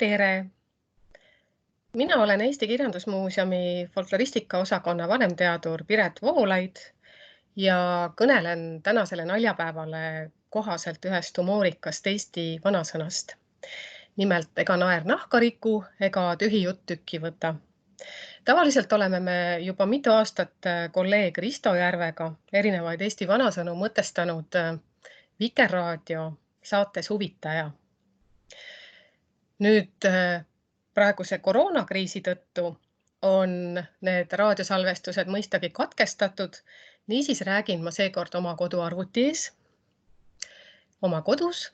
Tere! Mina olen Eesti Kirjandusmuuseumi folkloristika-osakonna vanemteadur Piret Voolaid ja kõnelen tänasele naljapäevale kohaselt ühest humoorikast Eesti vanasõnast. Nimelt, ega naer nahka riku, ega tühi jutt tükki võta. Tavaliselt oleme me juba mitu aastat kolleeg Risto Järvega erinevaid Eesti vanasõnu mõtestanud Vikerraadio saates Huvitaja. Nüüd praeguse koroonakriisi tõttu on need raadiosalvestused mõistagi katkestatud, niisiis räägin ma seekord oma koduarvuti ees, oma kodus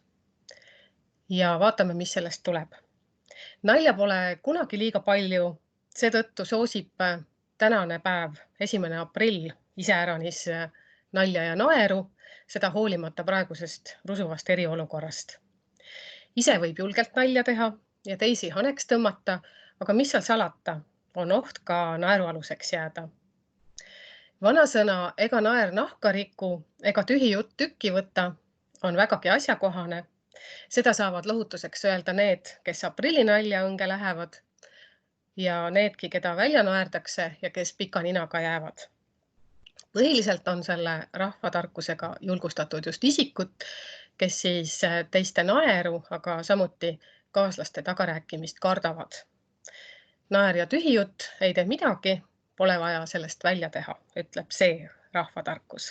ja vaatame, mis sellest tuleb. Nalja pole kunagi liiga palju, seetõttu soosib tänane päev, 1. aprill, iseäranis nalja ja naeru, seda hoolimata praegusest rusuvast eriolukorrast. Ise võib julgelt nalja teha ja teisi haneks tõmmata, aga mis seal salata, on oht ka naerualuseks jääda. Vanasõna ega naer nahka riku, ega tühi jutt tükki võta on vägagi asjakohane. Seda saavad lohutuseks öelda need, kes aprillinalja õnge lähevad ja needki, keda välja naerdakse ja kes pika ninaga jäävad. Põhiliselt on selle rahvatarkusega julgustatud just isikut, kes siis teiste naeru, aga samuti kaaslaste tagarääkimist kardavad. Naer ja tühi jutt ei tee midagi, pole vaja sellest välja teha, ütleb see rahvatarkus.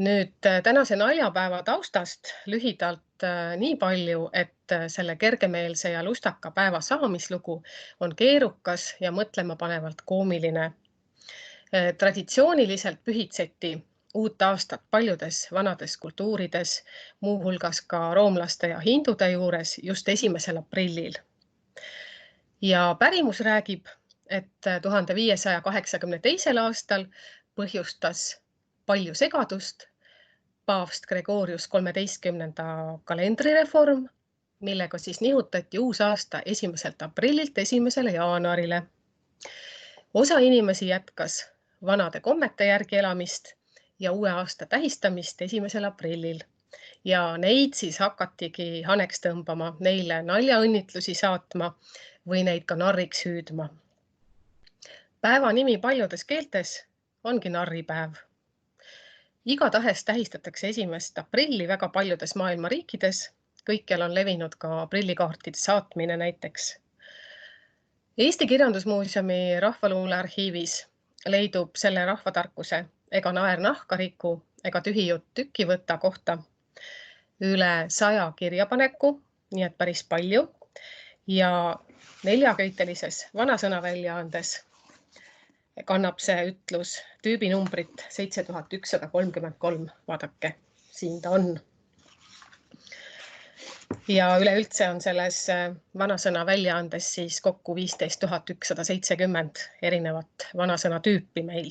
Nüüd tänase naljapäeva taustast lühidalt nii palju, et selle kergemeelse ja lustaka päeva saamislugu on keerukas ja mõtlemapanevalt koomiline. Traditsiooniliselt pühitseti uut aastat paljudes vanades kultuurides, muuhulgas ka roomlaste ja hindude juures just 1. aprillil. Ja pärimus räägib, et 1582. aastal põhjustas palju segadust paavst Gregorius 13. kalendrireform, millega siis nihutati uus aasta 1. aprillilt 1. jaanuarile. Osa inimesi jätkas vanade kommete järgi elamist ja uue aasta tähistamist 1. aprillil. Ja neid siis hakatigi haneks tõmbama, neile naljaõnnitlusi saatma või neid ka narriks hüüdma. Päeva nimi paljudes keeltes ongi narripäev. Igatahes tähistatakse 1. aprilli väga paljudes maailma riikides, kõikjal on levinud ka aprillikaartide saatmine näiteks. Eesti Kirjandusmuuseumi rahvaluulearhiivis leidub selle rahvatarkuse ega naer nahka riku, ega tühi jutt tükki võta kohta üle 100 kirjapaneku, nii et päris palju, ja 4-köitelises vanasõnaväljaandes kannab see ütlus tüübinumbrit 7133, vaadake, siin ta on. Ja üleüldse on selles vanasõna väljaandes siis kokku 15 170 erinevat vanasõna tüüpi meil.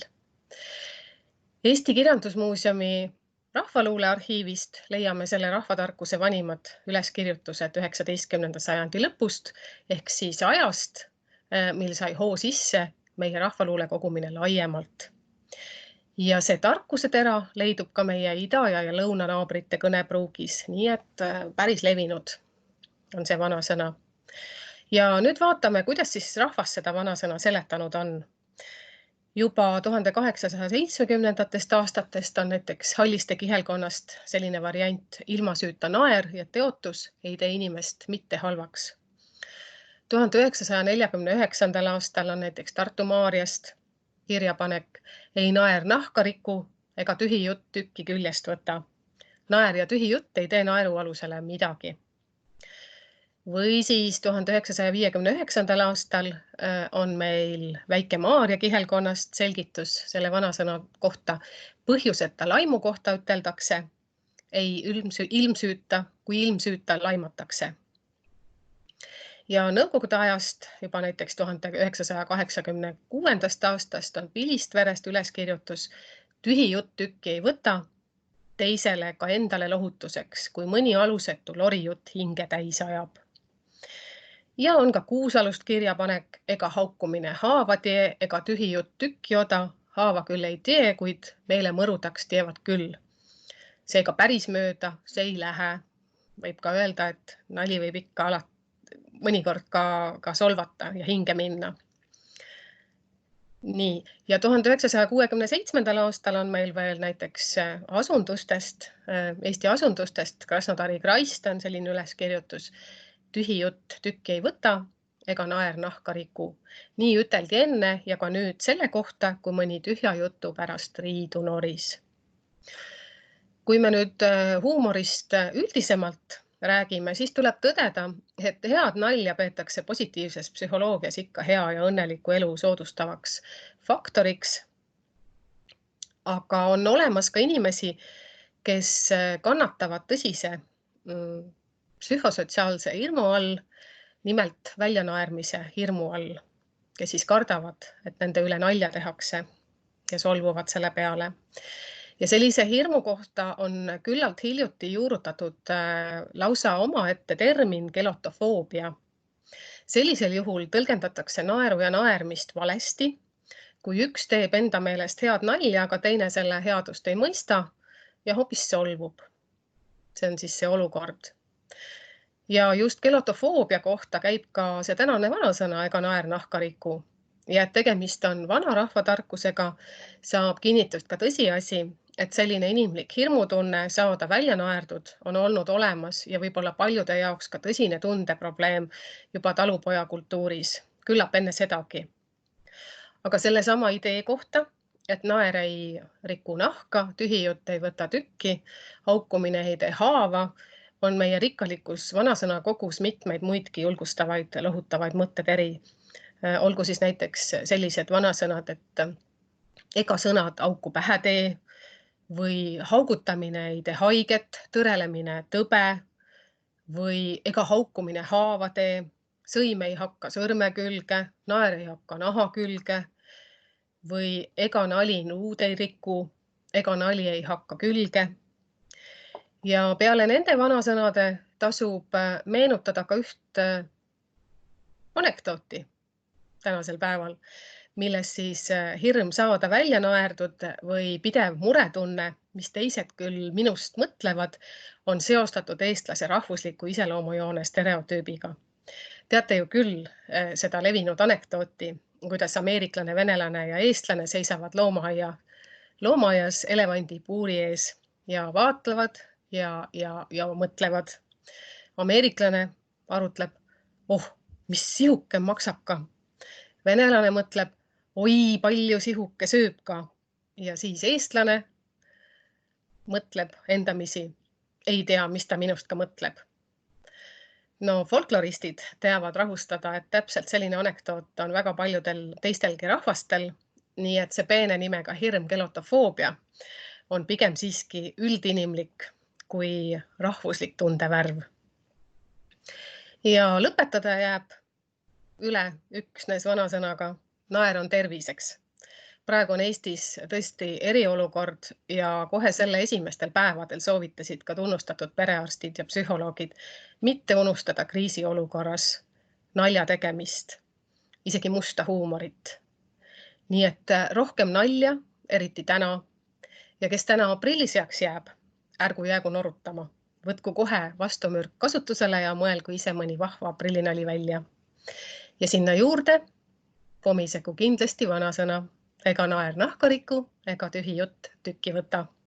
Eesti Kirjandusmuuseumi rahvaluulearhiivist leiame selle rahvatarkuse vanimad üleskirjutused 19. sajandi lõpust ehk siis ajast, mil sai hoo sisse meie rahvaluule kogumine laiemalt. Ja see tarkuse tera leidub ka meie ida- ja lõunanaabrite kõnepruugis, nii et päris levinud on see vanasõna. Ja nüüd vaatame, kuidas siis rahvas seda vanasõna seletanud on. Juba 1870. aastatest on näiteks Halliste kihelkonnast selline variant ilma süüta naer ja teotus ei tee inimest mitte halvaks. 1949. aastal on näiteks Tartu Maarjast kirjapanek ei naer nahka riku ega tühi jutt tükki küljest võta. Naer ja tühi jutt ei tee naerualusele midagi. Või siis 1959. aastal on meil Väike-Maarja kihelkonnast selgitus selle vanasõna kohta. Põhjuseta laimu kohta üteldakse ei ilmsüüta, kui ilmsüüta laimatakse. Ja nõukogude ajast, juba näiteks 1986. aastast on Pilistverest üleskirjutus tühi jutt tükki ei võta, teisele ka endale lohutuseks, kui mõni alusetu lorijutt hinge täis ajab. Ja on ka Kuusalust kirjapanek ega haukumine haava tee, ega tühi jutt tükki oda, haava küll ei tee, kuid meile mõrudaks teevad küll. Seega päris mööda see ei lähe. Võib ka öelda, et nali võib ikka alati mõnikord ka solvata ja hinge minna. Nii, ja 1967. aastal on meil veel näiteks asundustest, Eesti asundustest Krasnodari Kraist on selline üleskirjutus: tühi jutt tükki ei võta ega naer nahka riku. Nii üteldi enne ja ka nüüd selle kohta, kui mõni tühja jutu pärast riidu noris. Kui me nüüd huumorist üldisemalt räägime, siis tuleb tõdeda, et head nalja peetakse positiivses psühholoogias ikka hea ja õnneliku elu soodustavaks faktoriks. Aga on olemas ka inimesi, kes kannatavad tõsise psühhosotsiaalse hirmu all, nimelt väljanaermise hirmu all, kes siis kardavad, et nende üle nalja tehakse ja solvuvad selle peale. Ja sellise hirmu kohta on küllalt hiljuti juurutatud lausa omaette termin gelotofoobia. Sellisel juhul tõlgendatakse naeru ja naermist valesti, kui üks teeb enda meelest head nalja, aga teine selle headust ei mõista ja hoopis solvub. See on siis see olukord. Ja just gelotofoobia kohta käib ka see tänane vanasõna ega naer nahka riku. Ja et tegemist on vanarahva tarkusega, saab kinnitust ka tõsiasi, et selline inimlik hirmutunne saada välja naerdud on olnud olemas ja võib-olla paljude jaoks ka tõsine tundeprobleem juba talupoja kultuuris, küllap enne sedagi. Aga sellesama idee kohta, et naer ei riku nahka, tühi jutt ei võta tükki, haukumine ei tee haava, on meie rikkalikus vanasõnakogus mitmeid muidki julgustavaid, lohutavaid mõtted. Olgu siis näiteks sellised vanasõnad, et ega sõnad auku pähe tee või haugutamine ei tee haiget, tõrelemine tõbe või ega haukumine haava tee, sõim ei hakka sõrme külge, naer ei hakka naha külge või ega nali nuud ei riku, ega nali ei hakka külge. Ja peale nende vanasõnade tasub meenutada ka üht anekdooti tänasel päeval, milles siis hirm saada välja naerdud või pidev muretunne, mis teised küll minust mõtlevad, on seostatud eestlase rahvusliku iseloomujoone stereotüübiga. Teate ju küll seda levinud anekdooti, kuidas ameeriklane, venelane ja eestlane seisavad loomaaias elevandipuuri ees ja vaatlevad ja mõtlevad. Ameeriklane arutleb, mis sihuke maksab ka. Venelane mõtleb, oi, palju sihuke sööb ka. Ja siis eestlane mõtleb endamisi, ei tea, mis ta minust ka mõtleb. No folkloristid teavad rahustada, et täpselt selline anekdoot on väga paljudel teistelgi rahvastel, nii et see peene nimega hirm gelotofoobia on pigem siiski üldinimlik kui rahvuslik tundevärv. Ja lõpetada jääb üle üksnes vanasõnaga, naer on terviseks. Praegu on Eestis tõesti eriolukord ja kohe selle esimestel päevadel soovitasid ka tunnustatud perearstid ja psühholoogid mitte unustada kriisiolukorras nalja tegemist, isegi musta huumorit. Nii et rohkem nalja, eriti täna, ja kes täna aprillisjaks jääb, ärgu jäägu norutama. Võtku kohe vastumürk kasutusele ja mõelgu ise mõni vahva aprillinali välja. Ja sinna juurde komisegu kindlasti vanasõna, ega naer nahka riku, ega tühi jutt tükki võta.